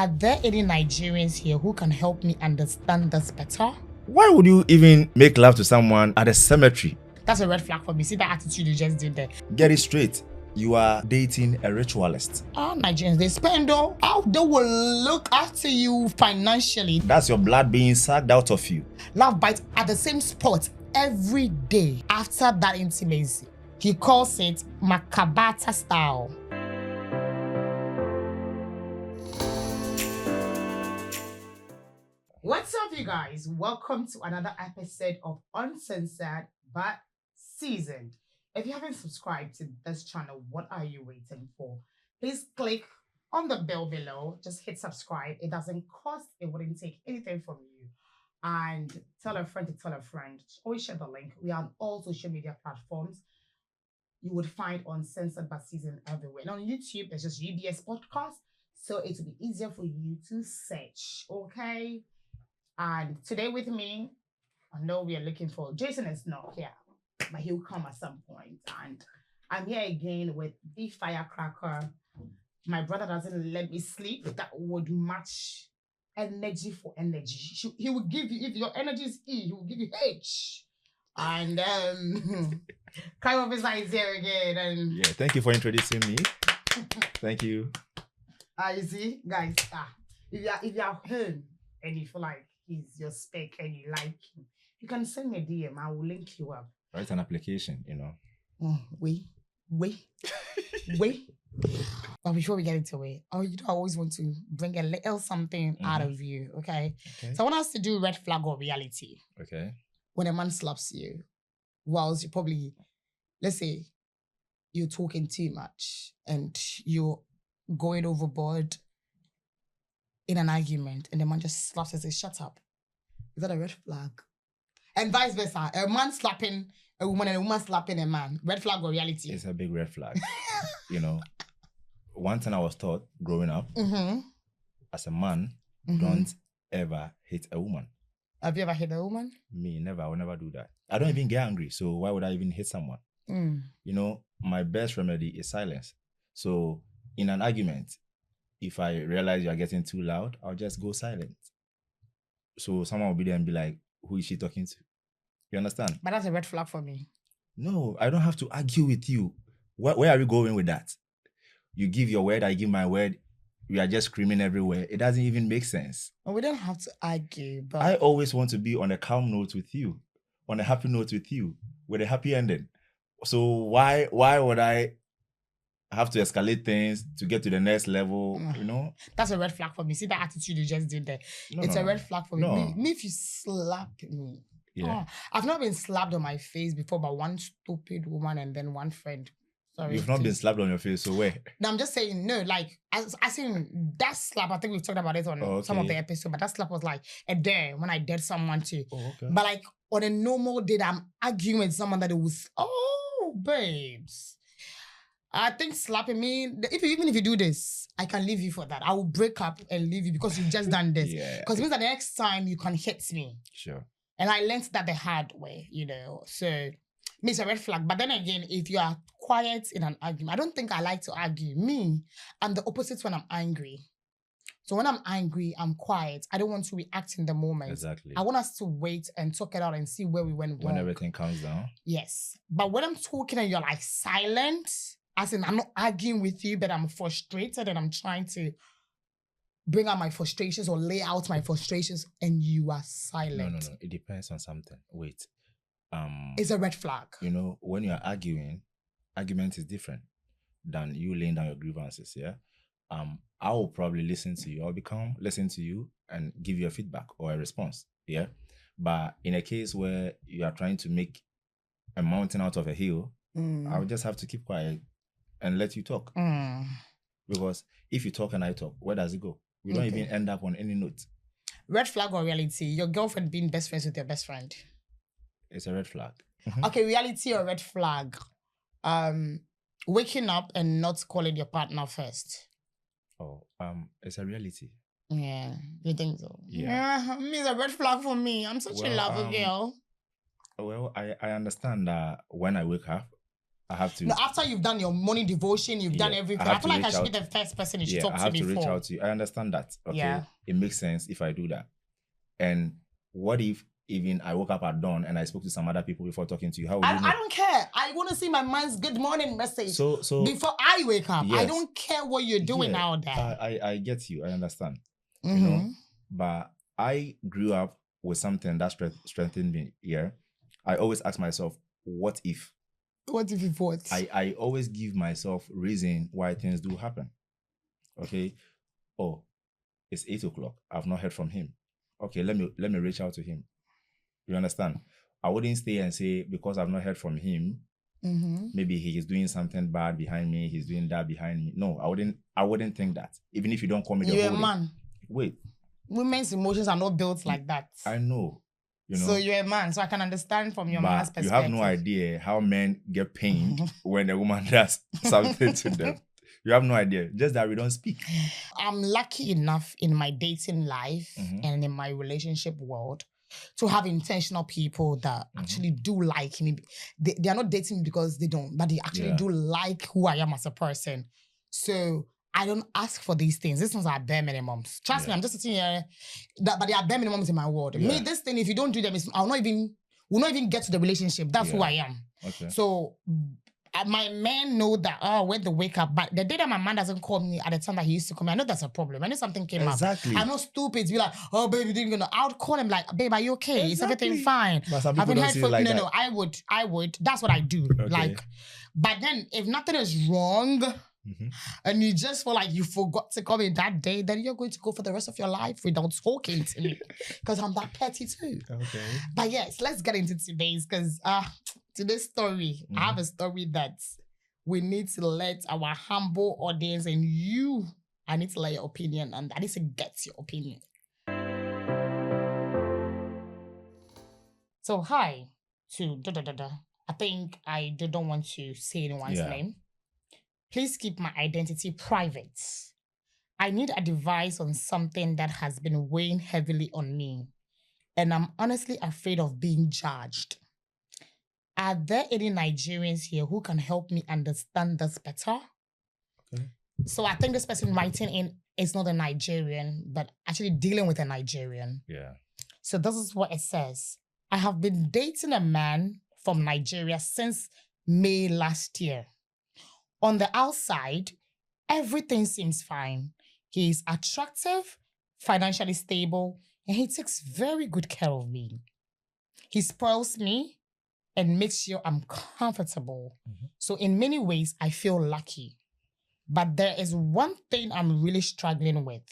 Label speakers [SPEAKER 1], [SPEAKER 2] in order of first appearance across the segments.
[SPEAKER 1] Are there any Nigerians here who can help me understand this better?
[SPEAKER 2] Why would you even make love to someone at a cemetery?
[SPEAKER 1] That's a red flag for me. See that attitude you just did there.
[SPEAKER 2] Get it straight. You are dating a ritualist.
[SPEAKER 1] Nigerians, they spend though. How they will look after you financially.
[SPEAKER 2] That's your blood being sucked out of you.
[SPEAKER 1] Love bites at the same spot every day after that intimacy. He calls it Markabarta Style. What's up, you guys? Welcome to another episode of Uncensored but Seasoned. If you haven't subscribed to this channel, what are you waiting for? Please click on the bell below. Just hit subscribe. It doesn't cost. It wouldn't take anything from you. And tell a friend to tell a friend. Always share the link. We are on all social media platforms. You would find Uncensored but Seasoned everywhere. And on YouTube, it's just UBS Podcast. So it will be easier for you to search. Okay? And today with me, I know we are looking for, Jason is not here, but he'll come at some point. And I'm here again with the firecracker. My brother doesn't let me sleep. That would match energy for energy. He will give you, if your energy is E, he will give you H. And Crime Officer is here again. And
[SPEAKER 2] yeah, thank you for introducing me. Thank you.
[SPEAKER 1] You see, guys, if you're home and you feel like he's your spec and you like him, you can send me a DM. I will link you up.
[SPEAKER 2] Write an application, you know.
[SPEAKER 1] Wait. But before we get into it, I always want to bring a little something out of you, okay? So I want us to do red flag or reality.
[SPEAKER 2] Okay.
[SPEAKER 1] When a man slaps you, whilst you probably, let's say, you're talking too much and you're going overboard in an argument and the man just slaps and says, shut up. Is that a red flag? And vice versa. A man slapping a woman and a woman slapping a man. Red flag or reality?
[SPEAKER 2] It's a big red flag. You know, one thing I was taught growing up, as a man, don't ever hit a woman.
[SPEAKER 1] Have you ever hit a woman?
[SPEAKER 2] Me, never. I will never do that. I don't even get angry. So why would I even hit someone? You know, my best remedy is silence. So in an argument, if I realize you're getting too loud, I'll just go silent. So someone will be there and be like, who is she talking to? You understand?
[SPEAKER 1] But that's a red flag for me.
[SPEAKER 2] No, I don't have to argue with you. Where are we going with that? You give your word, I give my word. We are just screaming everywhere. It doesn't even make sense.
[SPEAKER 1] Well, we don't have to argue, but
[SPEAKER 2] I always want to be on a calm note with you, on a happy note with you, with a happy ending. So why would I have to escalate things to get to the next level, you know?
[SPEAKER 1] That's a red flag for me. See that attitude you just did there? It's a red flag for me. Me if you slap me.
[SPEAKER 2] Yeah.
[SPEAKER 1] I've not been slapped on my face before by one stupid woman and then one friend. Sorry.
[SPEAKER 2] You've not been slapped on your face, so where?
[SPEAKER 1] No, I'm just saying, no, like, I seen that slap, I think we've talked about it on some of the episodes, but that slap was like a dare when I dared someone too.
[SPEAKER 2] Oh, okay.
[SPEAKER 1] But like, on a normal day, I'm arguing with someone that it was, babes. I think slapping me, even if you do this, I can leave you for that. I will break up and leave you because you've just done this. Because it means that the next time you can hit me.
[SPEAKER 2] Sure.
[SPEAKER 1] And I learned that the hard way, you know. So, it's a red flag. But then again, if you are quiet in an argument, I don't think I like to argue. Me, I'm the opposite when I'm angry. So when I'm angry, I'm quiet. I don't want to react in the moment.
[SPEAKER 2] Exactly.
[SPEAKER 1] I want us to wait and talk it out and see where we went wrong.
[SPEAKER 2] When everything calms down.
[SPEAKER 1] Yes. But when I'm talking and you're like silent, as in I'm not arguing with you, but I'm frustrated and I'm trying to bring out my frustrations or lay out my frustrations and you are silent.
[SPEAKER 2] No. It depends on something. Wait.
[SPEAKER 1] It's a red flag.
[SPEAKER 2] You know, when you're arguing, argument is different than you laying down your grievances, yeah? I will probably listen to you. I'll listen to you and give you a feedback or a response, yeah? But in a case where you are trying to make a mountain out of a hill, I'll just have to keep quiet and let you talk. Because if you talk and I talk, where does it go? We don't even end up on any note.
[SPEAKER 1] Red flag or reality? Your girlfriend being best friends with your best friend?
[SPEAKER 2] It's a red flag.
[SPEAKER 1] Okay, reality or red flag? Waking up and not calling your partner first.
[SPEAKER 2] Oh, it's a reality.
[SPEAKER 1] Yeah, you think so?
[SPEAKER 2] Yeah.
[SPEAKER 1] It's a red flag for me. I'm such a lover girl.
[SPEAKER 2] Well, I understand that when I wake up, I have to.
[SPEAKER 1] No, after you've done your morning devotion, you've done everything. I feel like I should be the first person you should talk to before.
[SPEAKER 2] I have to reach out to you. I understand that. Okay. Yeah. It makes sense if I do that. And what if even I woke up at dawn and I spoke to some other people before talking to you? How would you know?
[SPEAKER 1] I don't care. I want to see my man's good morning message. So before I wake up, yes. I don't care what you're doing out there.
[SPEAKER 2] I get you. I understand. You know, but I grew up with something that strengthened me. Yeah. I always ask myself, what if?
[SPEAKER 1] What if what?
[SPEAKER 2] I always give myself reason why things do happen. Okay. Oh, it's 8 o'clock. I've not heard from him. Okay, let me reach out to him. You understand? I wouldn't stay and say, because I've not heard from him, maybe he is doing something bad behind me, he's doing that behind me. No, I wouldn't think that. Even if you don't call me the
[SPEAKER 1] you're
[SPEAKER 2] whole
[SPEAKER 1] a man.
[SPEAKER 2] Day. Wait.
[SPEAKER 1] Women's emotions are not built like that.
[SPEAKER 2] I know. You know?
[SPEAKER 1] So you're a man, so I can understand from your man's perspective.
[SPEAKER 2] You have no idea how men get pained when a woman does something to them. You have no idea. Just that we don't speak.
[SPEAKER 1] I'm lucky enough in my dating life and in my relationship world to have intentional people that actually do like me. They are not dating me because they don't, but they actually do like who I am as a person. So I don't ask for these things. These things are bare minimums. Trust me, I'm just sitting here, but they are bare minimums in my world. Me, this thing, if you don't do them, we'll not even get to the relationship. That's who I am. Okay. So my men know that, when they wake up, but the day that my man doesn't call me at the time that he used to call me, I know that's a problem. I know something came up. I'm not stupid to be like, oh, baby, you didn't know. I would call him like, babe, are you okay? Is everything fine?
[SPEAKER 2] But some people don't see it like that.
[SPEAKER 1] No, I would. That's what I do. Okay. But then if nothing is wrong, and you just feel like you forgot to call me that day, then you're going to go for the rest of your life without talking to me. Because I'm that petty too. Okay. But yes, let's get into today's, because today's story, I have a story that we need to let our humble audience and you, I need to let your opinion, and I need to get your opinion. So hi to I think I don't want to say anyone's name. Please keep my identity private. I need advice on something that has been weighing heavily on me, and I'm honestly afraid of being judged. Are there any Nigerians here who can help me understand this better? Okay. So I think this person writing in is not a Nigerian, but actually dealing with a Nigerian.
[SPEAKER 2] Yeah.
[SPEAKER 1] So this is what it says. I have been dating a man from Nigeria since May last year. On the outside, everything seems fine. He is attractive, financially stable, and he takes very good care of me. He spoils me and makes sure I'm comfortable. So in many ways, I feel lucky. But there is one thing I'm really struggling with.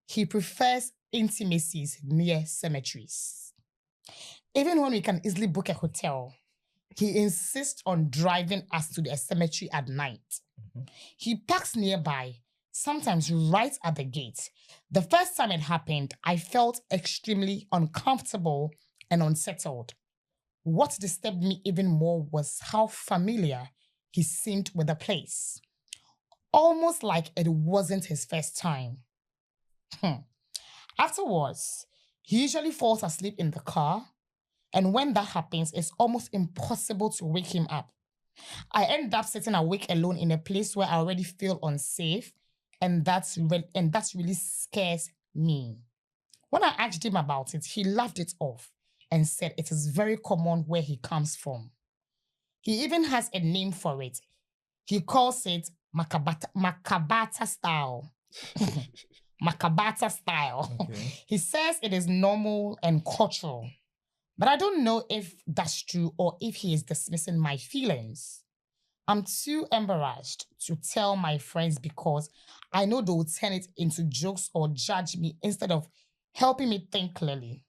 [SPEAKER 1] He prefers intimacies near cemeteries. Even when we can easily book a hotel, he insists on driving us to the cemetery at night. He parks nearby, sometimes right at the gate. The first time it happened, I felt extremely uncomfortable and unsettled. What disturbed me even more was how familiar he seemed with the place. Almost like it wasn't his first time. Afterwards, he usually falls asleep in the car, and when that happens, it's almost impossible to wake him up. I end up sitting awake alone in a place where I already feel unsafe, and that's really scares me. When I asked him about it, he laughed it off and said it is very common where he comes from. He even has a name for it. He calls it Markabarta Style. Markabarta Style. Okay. He says it is normal and cultural. But I don't know if that's true or if he is dismissing my feelings. I'm too embarrassed to tell my friends because I know they will turn it into jokes or judge me instead of helping me think clearly.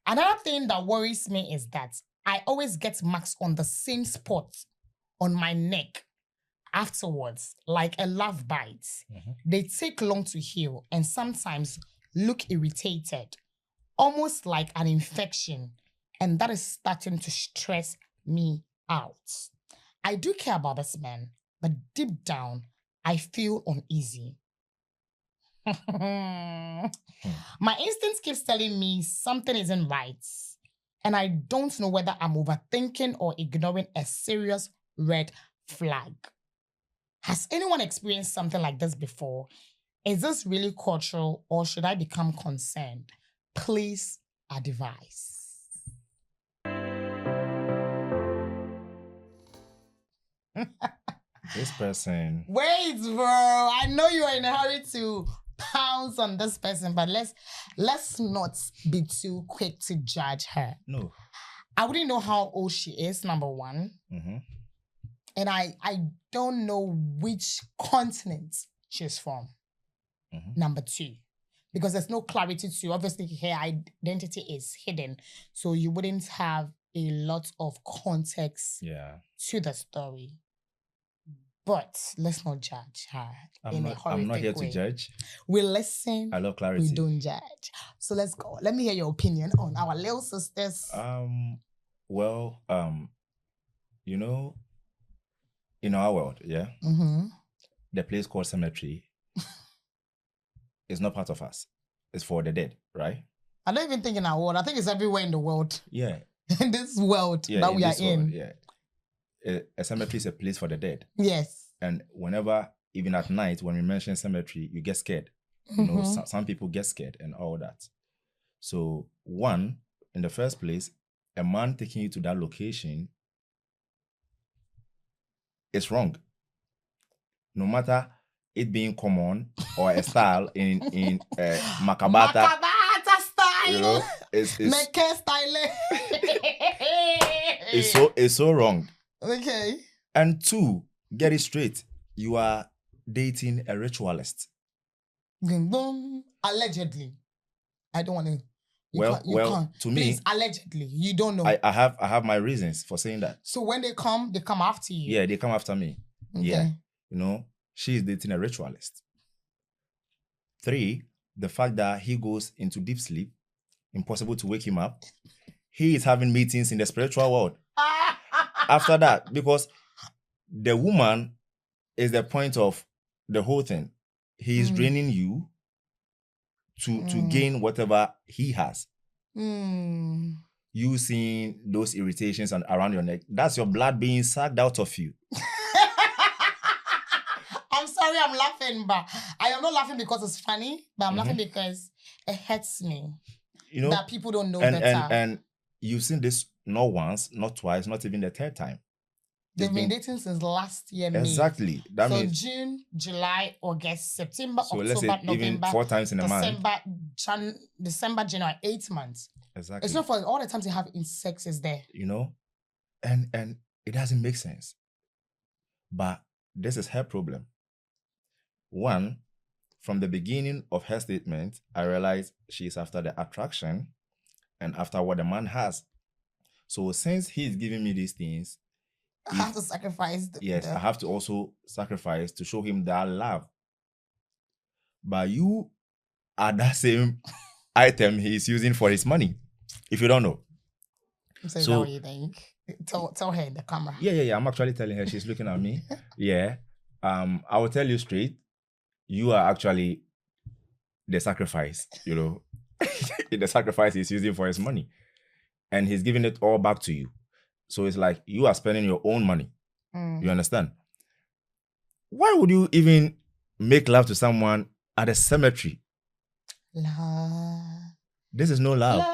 [SPEAKER 1] Another thing that worries me is that I always get marks on the same spot on my neck afterwards, like a love bite. They take long to heal and sometimes look irritated, almost like an infection, and that is starting to stress me out. I do care about this man, but deep down, I feel uneasy. My instinct keeps telling me something isn't right. and I don't know whether I'm overthinking or ignoring a serious red flag. Has anyone experienced something like this before? Is this really cultural or should I become concerned? Please advise.
[SPEAKER 2] This person.
[SPEAKER 1] Wait, bro. I know you are in a hurry to pounce on this person, but let's not be too quick to judge her.
[SPEAKER 2] No.
[SPEAKER 1] I wouldn't know how old she is, number one.
[SPEAKER 2] Mm-hmm.
[SPEAKER 1] And I don't know which continent she's from.
[SPEAKER 2] Mm-hmm.
[SPEAKER 1] Number two. Because there's no clarity to, obviously her identity is hidden. So you wouldn't have a lot of context to the story. But let's not judge her in a horrific
[SPEAKER 2] I'm not here
[SPEAKER 1] way.
[SPEAKER 2] to judge.
[SPEAKER 1] We listen.
[SPEAKER 2] I love clarity.
[SPEAKER 1] We don't judge. So let's go. Let me hear your opinion on our little sisters.
[SPEAKER 2] Well, you know, in our world, the place called cemetery is not part of us. It's for the dead, right?
[SPEAKER 1] I don't even think in our world. I think it's everywhere in the world.
[SPEAKER 2] Yeah.
[SPEAKER 1] In this world that we are in.
[SPEAKER 2] Yeah. A cemetery is a place for the dead.
[SPEAKER 1] Yes.
[SPEAKER 2] And whenever, even at night, when we mention cemetery, you get scared. You know, some people get scared and all that. So, one, in the first place, a man taking you to that location is wrong. No matter it being common or a style in Markabarta
[SPEAKER 1] Style.
[SPEAKER 2] You know,
[SPEAKER 1] style.
[SPEAKER 2] it's so wrong.
[SPEAKER 1] Okay.
[SPEAKER 2] And two, get it straight. You are dating a ritualist.
[SPEAKER 1] Allegedly. I don't want to.
[SPEAKER 2] Well, to me,
[SPEAKER 1] please, allegedly, you don't know.
[SPEAKER 2] I have my reasons for saying that.
[SPEAKER 1] So when they come after you.
[SPEAKER 2] Yeah, they come after me.
[SPEAKER 1] Okay.
[SPEAKER 2] Yeah, you know, she is dating a ritualist. 3, the fact that he goes into deep sleep, impossible to wake him up. He is having meetings in the spiritual world. After that, because the woman is the point of the whole thing. He is draining you to gain whatever he has. You seeing those irritations around your neck, that's your blood being sucked out of you.
[SPEAKER 1] I'm sorry I'm laughing, but I am not laughing because it's funny, but I'm laughing because it hurts me. You know, that people don't know better.
[SPEAKER 2] And you've seen this not once, not twice, not even the third time.
[SPEAKER 1] They've been dating since last year, May.
[SPEAKER 2] Exactly. That means
[SPEAKER 1] June, July, August, September,
[SPEAKER 2] so
[SPEAKER 1] October,
[SPEAKER 2] let's say
[SPEAKER 1] November,
[SPEAKER 2] even 4 times in a month.
[SPEAKER 1] December, January, 8 months.
[SPEAKER 2] Exactly.
[SPEAKER 1] It's not for all the times they have in sex is there.
[SPEAKER 2] You know, and it doesn't make sense. But this is her problem. 1, from the beginning of her statement, I realized she's after the attraction and after what the man has. So since he's giving me these things,
[SPEAKER 1] I have to sacrifice.
[SPEAKER 2] I have to also sacrifice to show him that love. But you are that same item he's using for his money, if you don't know.
[SPEAKER 1] So that what you think? Tell her in the camera.
[SPEAKER 2] Yeah. I'm actually telling her. She's looking at me. Yeah. I will tell you straight. You are actually the sacrifice, you know. The sacrifice he's using for his money. And he's giving it all back to you. So it's like you are spending your own money. You understand? Why would you even make love to someone at a cemetery?
[SPEAKER 1] Love.
[SPEAKER 2] This is no love.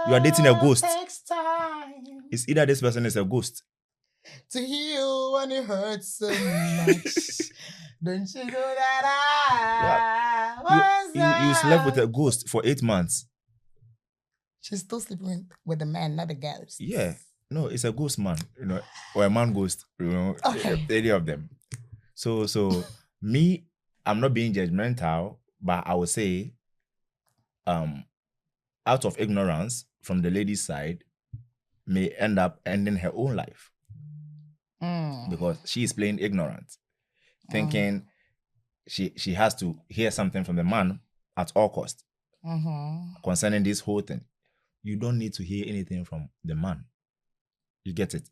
[SPEAKER 2] You are dating a ghost. It's either this person is a ghost.
[SPEAKER 1] To heal when it hurts so much. Don't you know that
[SPEAKER 2] you slept with a ghost for 8 months.
[SPEAKER 1] She's still sleeping with the man, not the ghost.
[SPEAKER 2] Yeah. No, it's a ghost man, you know, or a man ghost, you know, any of them. So me, I'm not being judgmental, but I would say, out of ignorance from the lady's side, may end up ending her own life. Because she is playing ignorant, thinking she has to hear something from the man at all cost concerning this whole thing. You don't need to hear anything from the man. You get it?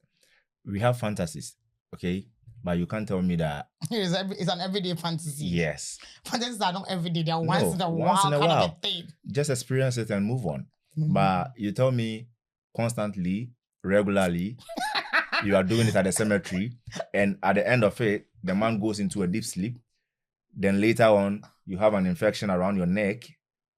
[SPEAKER 2] We have fantasies, okay? But you can't tell me that
[SPEAKER 1] it's an everyday fantasy.
[SPEAKER 2] Yes.
[SPEAKER 1] Fantasies are not everyday. They're once in a while kind of a thing.
[SPEAKER 2] Just experience it and move on. But you tell me constantly, regularly, you are doing it at the cemetery, and at the end of it, the man goes into a deep sleep. Then later on, you have an infection around your neck,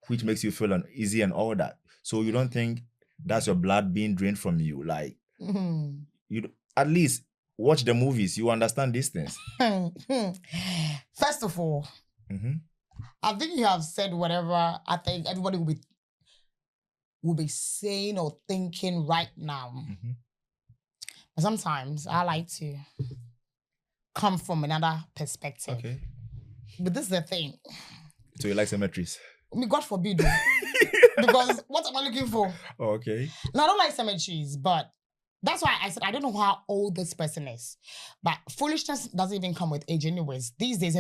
[SPEAKER 2] which makes you feel uneasy and all that. So you don't think that's your blood being drained from you? Like, you at least watch the movies. You understand these things.
[SPEAKER 1] First of all, I think you have said whatever I think everybody will be saying or thinking right now. But sometimes I like to come from another perspective.
[SPEAKER 2] Okay.
[SPEAKER 1] But this is the thing.
[SPEAKER 2] So you like cemeteries?
[SPEAKER 1] I mean, God forbid. Because what am I looking for?
[SPEAKER 2] Oh, okay.
[SPEAKER 1] No, I don't like cemeteries, but that's why I said I don't know how old this person is. But foolishness doesn't even come with age anyways. These days,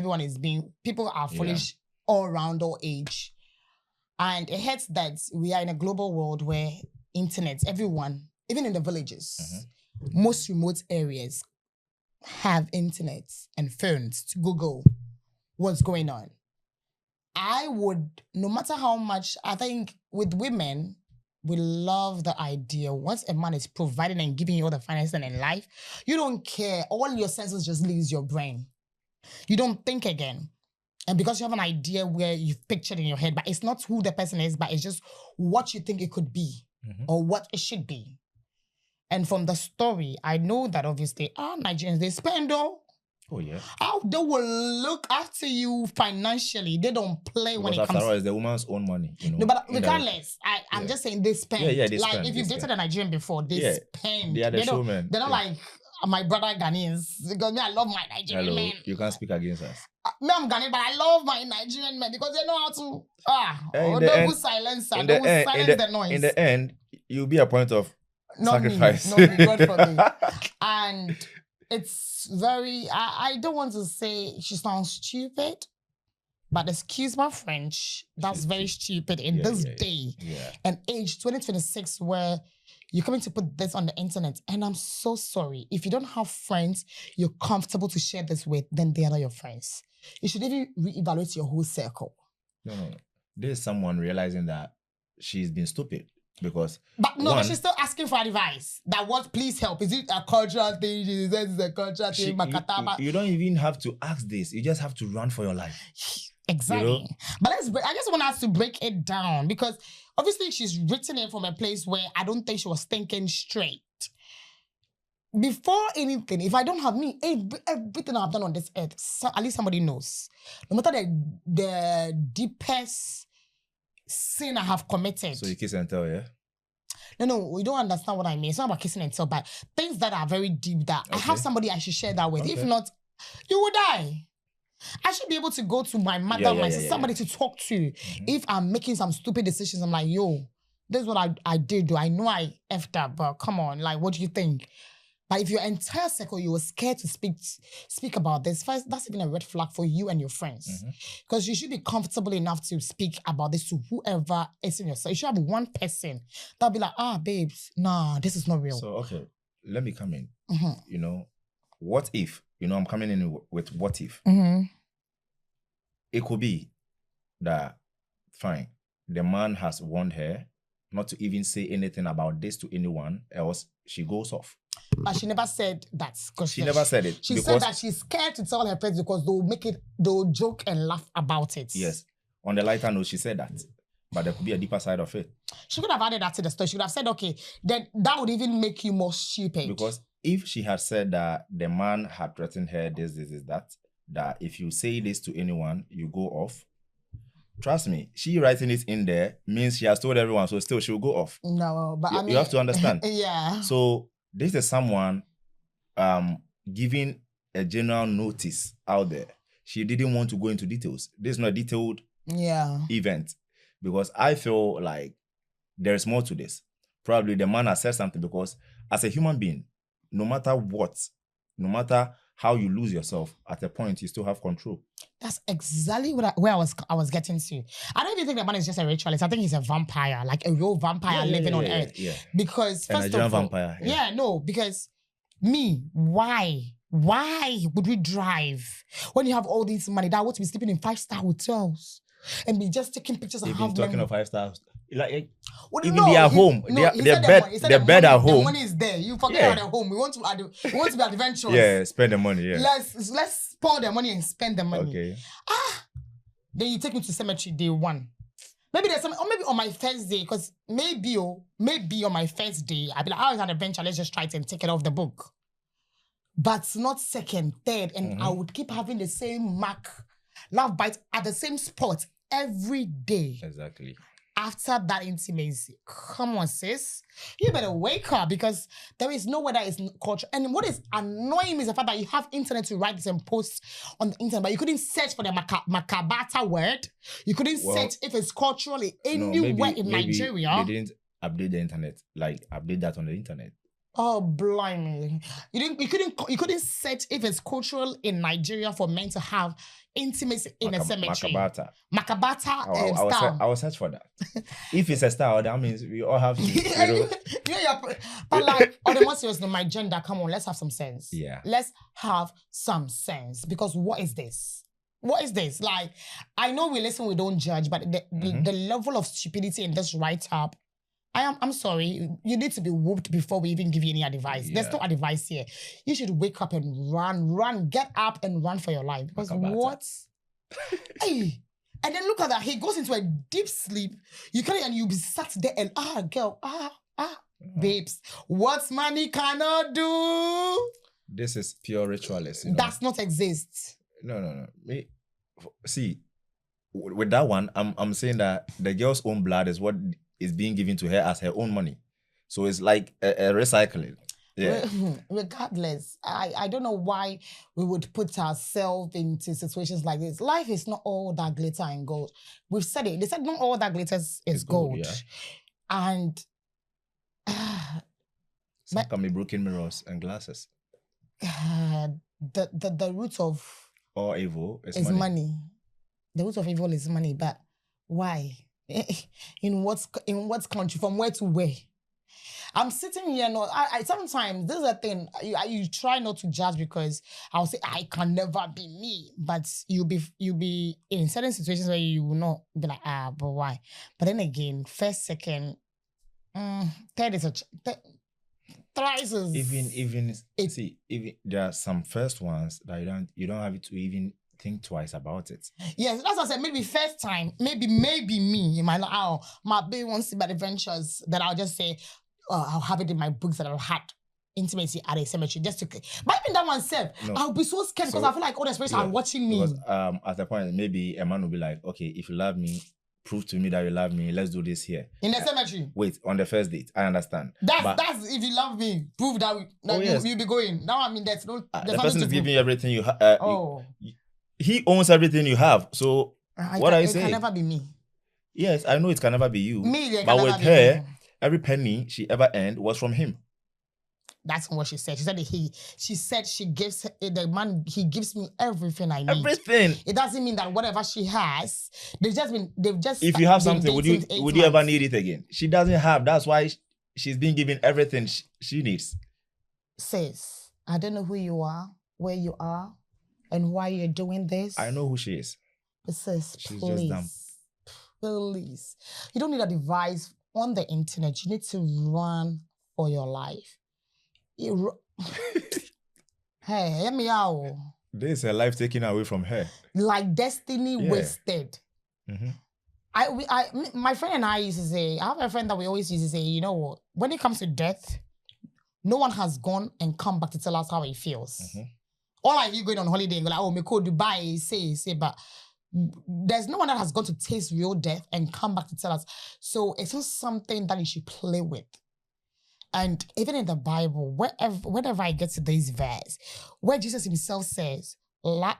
[SPEAKER 1] people are foolish all around all age. And it hurts that we are in a global world where internet, everyone, even in the villages, most remote areas have internet and phones to Google what's going on. I would, no matter how much, I think with women, we love the idea. Once a man is providing and giving you all the finances in life, you don't care. All your senses just leaves your brain. You don't think again. And because you have an idea where you've pictured in your head, but it's not who the person is, but it's just what you think it could be or what it should be. And from the story, I know that obviously, Nigerians, they spend though.
[SPEAKER 2] Oh, yeah.
[SPEAKER 1] How they will look after you financially. They don't play
[SPEAKER 2] Because
[SPEAKER 1] when it
[SPEAKER 2] after
[SPEAKER 1] comes.
[SPEAKER 2] all, it's the woman's own money. You know,
[SPEAKER 1] No, but regardless, I'm just saying they spend.
[SPEAKER 2] Yeah, they
[SPEAKER 1] like
[SPEAKER 2] spend.
[SPEAKER 1] if you've dated a Nigerian before, they spend.
[SPEAKER 2] They are the showmen.
[SPEAKER 1] They're not like my brother Ghanaians. Because me, I love my Nigerian men.
[SPEAKER 2] You can't speak against us.
[SPEAKER 1] Me, I'm Ghanaian, but I love my Nigerian men because they know how to
[SPEAKER 2] they will
[SPEAKER 1] silence the noise.
[SPEAKER 2] In the end, you'll be a point of sacrifice.
[SPEAKER 1] Not me, God forbid. And it's very, I don't want to say she sounds stupid, but excuse my French, that's very stupid in this day and age 2026 where you're coming to put this on the internet. And I'm so sorry. If you don't have friends you're comfortable to share this with, then they are not your friends. You should even reevaluate your whole circle.
[SPEAKER 2] No. There's someone realizing that she's been stupid. Because
[SPEAKER 1] but she's still asking for advice. That what? Please help. Is it a cultural thing? She says it's a cultural thing.
[SPEAKER 2] You don't even have to ask this. You just have to run for your life.
[SPEAKER 1] Exactly.
[SPEAKER 2] You know?
[SPEAKER 1] But I just want us to break it down because obviously she's written it from a place where I don't think she was thinking straight. Before anything, if I don't have me, everything I've done on this earth, at least somebody knows. No matter the deepest sin I have committed.
[SPEAKER 2] So you kiss and tell, yeah?
[SPEAKER 1] No, you don't understand what I mean. It's not about kissing and tell, but things that are very deep that I have somebody I should share that with. If not, you will die. I should be able to go to my mother, my sister, somebody to talk to. If I'm making some stupid decisions, I'm like, yo, this is what I did do. I know I effed up, but come on, like, what do you think? But if your entire circle, you were scared to speak about this, first, that's even a red flag for you and your friends. Because you should be comfortable enough to speak about this to whoever is in your circle. You should have one person that'll be like, babes, nah, this is not real.
[SPEAKER 2] So, okay, let me come in. You know, what if, I'm coming in with what if. It could be that, fine, the man has warned her not to even say anything about this to anyone else, she goes off.
[SPEAKER 1] But she never said that.
[SPEAKER 2] She never said it.
[SPEAKER 1] She said that she's scared to tell her friends because they'll joke and laugh about it.
[SPEAKER 2] Yes. On the lighter note, she said that. But there could be a deeper side of it.
[SPEAKER 1] She could have added that to the story. She could have said, okay, then that would even make you more stupid.
[SPEAKER 2] Because if she had said that the man had threatened her, this, that if you say this to anyone, you go off. Trust me, she writing it in there means she has told everyone, so still she'll go off.
[SPEAKER 1] No, but
[SPEAKER 2] you have to understand.
[SPEAKER 1] Yeah.
[SPEAKER 2] So this is someone giving a general notice out there. She didn't want to go into details. This is not a detailed event. Because I feel like there's more to this. Probably the man has said something because as a human being, no matter what, no matter how you lose yourself, at a point you still have control. That's
[SPEAKER 1] exactly where I was getting to. I don't even think the man is just a ritualist. I think he's a vampire, like a real vampire living on Earth. Yeah. Because
[SPEAKER 2] first of all, vampire.
[SPEAKER 1] Because why would we drive when you have all this money? That would be sleeping in 5-star hotels and be just taking pictures of
[SPEAKER 2] talking of 5 stars. Like
[SPEAKER 1] Well,
[SPEAKER 2] even
[SPEAKER 1] no,
[SPEAKER 2] they are
[SPEAKER 1] he-
[SPEAKER 2] home.
[SPEAKER 1] no,
[SPEAKER 2] They are,
[SPEAKER 1] he
[SPEAKER 2] their
[SPEAKER 1] said the
[SPEAKER 2] bed,
[SPEAKER 1] money- he said
[SPEAKER 2] their
[SPEAKER 1] the
[SPEAKER 2] bed
[SPEAKER 1] money-
[SPEAKER 2] at home.
[SPEAKER 1] The money is there. You forget
[SPEAKER 2] Yeah.
[SPEAKER 1] you're at home. We want to be adventurous.
[SPEAKER 2] Yeah, spend the money. Yeah.
[SPEAKER 1] Let's spoil the money and spend the money.
[SPEAKER 2] Okay.
[SPEAKER 1] Then you take me to cemetery day one. Maybe there's some, or maybe on my first day, because maybe on my first day, I'd be like, oh, it's an adventure. Let's just try it and take it off the book. But not second, third, and I would keep having the same love bite at the same spot every day.
[SPEAKER 2] Exactly.
[SPEAKER 1] After that intimacy, come on, sis. You better wake up, because there is nowhere that is culture. And what is annoying me is the fact that you have internet to write this and post on the internet, but you couldn't search for the Markabarta word. You couldn't search if it's culturally anywhere in Nigeria.
[SPEAKER 2] They didn't update the internet, like update that on the internet.
[SPEAKER 1] Oh, blimey. You couldn't search if it's cultural in Nigeria for men to have intimacy in a cemetery. Markabarta style.
[SPEAKER 2] I will search for that. If it's a style, that means we all have to,
[SPEAKER 1] But like, on the more serious note, my gender, come on, let's have some sense.
[SPEAKER 2] Yeah.
[SPEAKER 1] Let's have some sense. Because what is this? What is this? Like, I know we listen, we don't judge, but the level of stupidity in this write-up, I'm sorry, you need to be whooped before we even give you any advice.
[SPEAKER 2] Yeah.
[SPEAKER 1] There's no advice here. You should wake up and run, get up and run for your life. Because what? Hey, and then look at that. He goes into a deep sleep. You can't, and you be sat there and girl, babes, what money cannot do?
[SPEAKER 2] This is pure ritualist.
[SPEAKER 1] Does not exist.
[SPEAKER 2] No. See, with that one, I'm saying that the girl's own blood is what is being given to her as her own money. So it's like a recycling. Yeah.
[SPEAKER 1] Regardless, I don't know why we would put ourselves into situations like this. Life is not all that glitter and gold. We've said it. They said not all that glitters is gold.
[SPEAKER 2] Yeah.
[SPEAKER 1] And
[SPEAKER 2] some can be broken mirrors and glasses.
[SPEAKER 1] The root of
[SPEAKER 2] all evil is
[SPEAKER 1] money. The root of evil is money, but why? In what country? From where to where? I'm sitting here. No, I sometimes this is a thing. You try not to judge, because I'll say I can never be me, but you'll be in certain situations where you will not be like, but why? But then again, first, second, third is thrice is
[SPEAKER 2] even there are some first ones that you don't have to even think twice about it.
[SPEAKER 1] Yes, that's what I said. Maybe first time, maybe me. You might not. My baby wants to be adventures. That I'll just say, I'll have it in my books that I've had intimacy at a cemetery. Just to, but even that one said, I'll be so scared because I feel like all the spirits are watching me.
[SPEAKER 2] Because at the point, maybe a man will be like, okay, if you love me, prove to me that you love me. Let's do this here
[SPEAKER 1] in the cemetery.
[SPEAKER 2] Wait, on the first date, I understand.
[SPEAKER 1] That's if you love me, prove that you'll be going. Now I mean, there's no
[SPEAKER 2] the person is giving you everything you have. He owns everything you have. So what are you saying?
[SPEAKER 1] It can never be me.
[SPEAKER 2] Yes, I know it can never be you.
[SPEAKER 1] But
[SPEAKER 2] with her, every penny she ever earned was from him.
[SPEAKER 1] That's what she said. She said she gives the man, he gives me everything I need.
[SPEAKER 2] Everything.
[SPEAKER 1] It doesn't mean that whatever she has, they've just.
[SPEAKER 2] If you have something, would you ever need it again? She doesn't have. That's why she's been given everything she needs.
[SPEAKER 1] Sis, I don't know who you are, where you are, and why you're doing this.
[SPEAKER 2] I know who she is.
[SPEAKER 1] Sis,
[SPEAKER 2] she's
[SPEAKER 1] please,
[SPEAKER 2] just dumb.
[SPEAKER 1] Please. You don't need a device on the internet. You need to run for your life. Hey, hear me out.
[SPEAKER 2] This is her life taken away from her.
[SPEAKER 1] Like destiny wasted.
[SPEAKER 2] Mm-hmm.
[SPEAKER 1] My friend and I used to say, I have a friend that we always used to say, you know what, when it comes to death, no one has gone and come back to tell us how it feels.
[SPEAKER 2] Mm-hmm.
[SPEAKER 1] Or like you going on holiday and go like, oh, me go Dubai, say, but there's no one that has gone to taste real death and come back to tell us. So it's not something that you should play with. And even in the Bible, whenever I get to this verse, where Jesus himself says,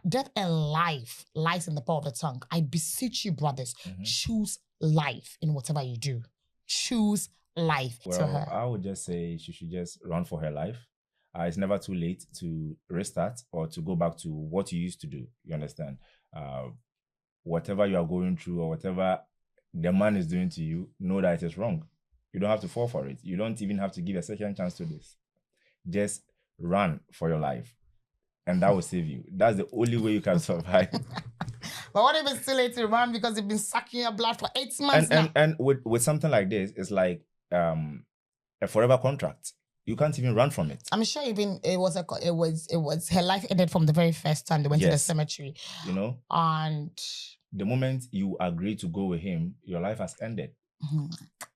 [SPEAKER 1] death and life lies in the power of the tongue. I beseech you, brothers, choose life in whatever you do. Choose life to her.
[SPEAKER 2] I would just say she should just run for her life. It's never too late to restart or to go back to what you used to do. You understand? Whatever you are going through or whatever the man is doing to you, know that it is wrong. You don't have to fall for it. You don't even have to give a second chance to this. Just run for your life. And that will save you. That's the only way you can survive.
[SPEAKER 1] But what if it's too late to run because they've been sucking your blood for 8 months now?
[SPEAKER 2] And with something like this, it's like a forever contract. You can't even run from it.
[SPEAKER 1] I'm sure even it was her life ended from the very first time they went to the
[SPEAKER 2] Yes.
[SPEAKER 1] cemetery.
[SPEAKER 2] You know,
[SPEAKER 1] And
[SPEAKER 2] the moment you agree to go with him, your life has ended.